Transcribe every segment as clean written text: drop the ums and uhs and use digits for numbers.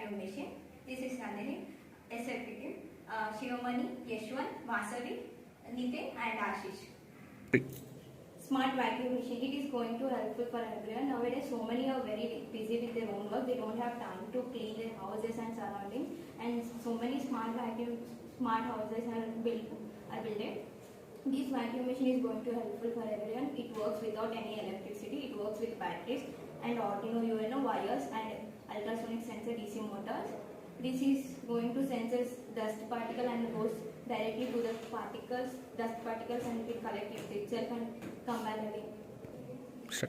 vacuum machine. This is Nandini, executive, Shivamani, Yashwant, Vasavi, Nitin and Ashish. Smart vacuum machine, it is going to helpful for everyone. Nowadays so many are very busy with their own work. They don't have time to clean their houses and surroundings, and so many smart houses are built. This vacuum machine is going to helpful for everyone. It works without any electricity. It works with batteries and Arduino UNO wires and ultrasonic sensor DC motors. This is going to sense dust particle and goes directly to the dust particles, and it will collect it itself and come back again.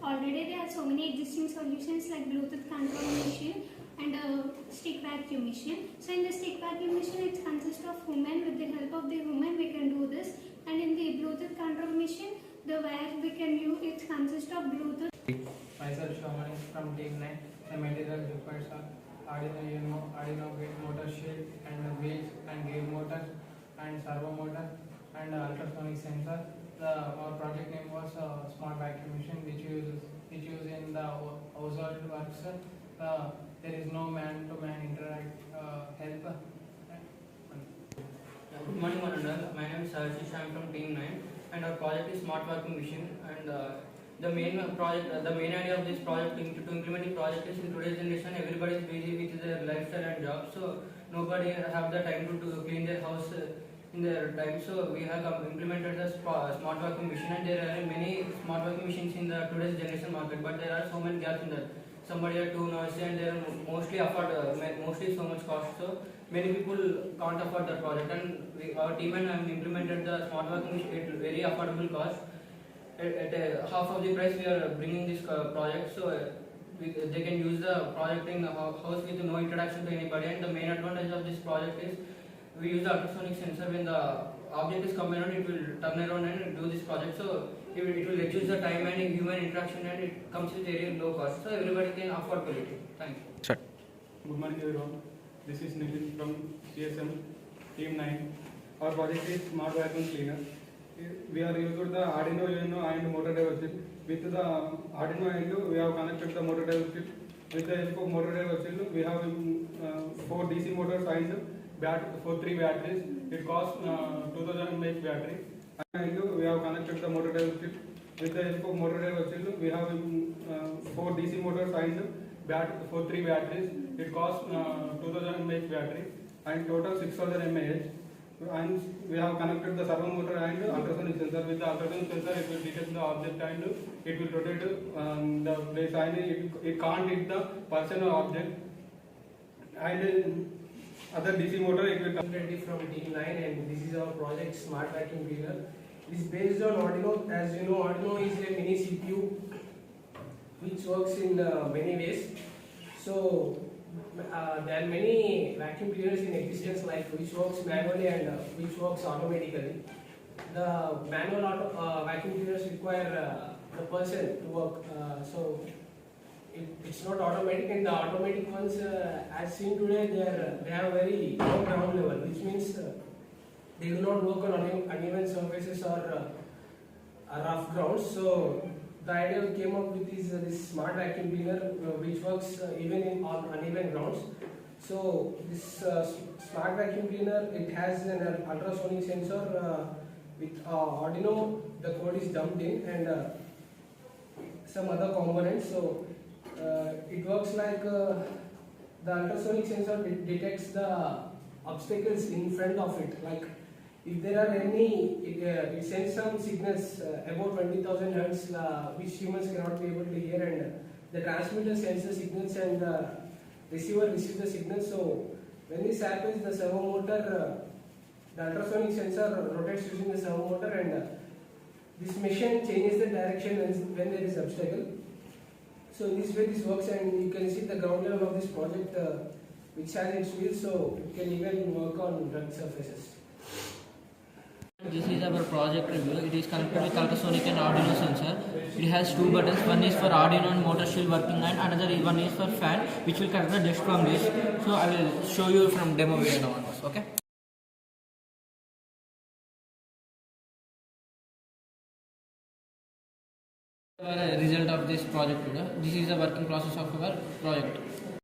Already there are so many existing solutions like Bluetooth control machine and stick vacuum machine. So in the stick vacuum machine, it consists of human. With the help of the human, we can do this. And in the Bluetooth control machine, the wire we can use, it consists of Bluetooth. Myself Shivamani from Team 9. The material requires Arduino UNO, Arduino gate motor shield and wheels and gear motor and servo motor and ultrasonic sensor. Our project name was Smart Vacuum Machine, which used in the household works. There is no man-to-man interact help. Good morning, Manandal. My name is Ashish. I am from Team 9, and our project is Smart Vacuum Machine. And the main idea of this project to implement the project is in today's generation, everybody is busy with their lifestyle and jobs, so nobody have the time to clean their house in their time. So we have implemented the Smart Vacuum Machine, and there are many Smart Vacuum machines in the today's generation market, but there are so many gaps in that. Somebody are too noisy and they are mostly so much cost. So many people can't afford the project, and our team and I have implemented the Smart Vacuum Machine at very affordable cost. At half of the price we are bringing this project, so they can use the project in the house with no introduction to anybody. And the main advantage of this project is we use the ultrasonic sensor. When the object is coming around, it will turn around and do this project. So it will reduce the time and human interaction, and it comes with very low cost. So everybody can afford quality. Thank you. Sure. Good morning everyone. This is Nitin from CSM Team 9. Our project is Smart Vacuum Cleaner. We are using the Arduino UNO and motor drive chip. With the Arduino UNO, we have connected the motor drive chip. With the help of motor drive chip, we have 4 DC motors and for 3 batteries. It costs 2000 mAh battery. And we have connected the motor drive chip. With the help of motor drive chip, we have 4 DC motors and for 3 batteries. It costs 2000 mAh battery and total 6000 mAh. And we have connected the servo motor and ultrasonic sensor. With the ultrasonic sensor, it will detect the object and it will rotate the place, and it can't hit the person or object. And other DC motor, it will come. Ready from Team 9, and this is our project Smart Vacuum Cleaner. It is based on Arduino. As you know, Arduino is a mini CPU which works in many ways. So there are many vacuum cleaners in existence, like which works manually and which works automatically. The manual vacuum cleaners require the person to work, so it's not automatic, and the automatic ones, as seen today, they have very low ground level, which means they do not work on uneven surfaces or rough grounds. So the idea we came up with is this smart vacuum cleaner, which works even on uneven grounds. So this smart vacuum cleaner, it has an ultrasonic sensor with Arduino. The code is dumped in, and some other components. So it works like the ultrasonic sensor detects the obstacles in front of it. Like if there are any, it sends some signals about 20,000 hertz, which humans cannot be able to hear, and the transmitter sends the signals and the receiver receives the signals. So when this happens, the servo motor, the ultrasonic sensor rotates using the servo motor, and this machine changes the direction when there is obstacle. So in this way this works, and you can see the ground level of this project, which has its wheels, so it can even work on rugged surfaces. This is our project review. It is connected with ultrasonic and Arduino sensor. It has 2 buttons. One is for Arduino and motor shield working, and another one is for fan, which will collect the dust from this. So I will show you from demo video now onwards. Okay. Result of this project. This is the working process of our project.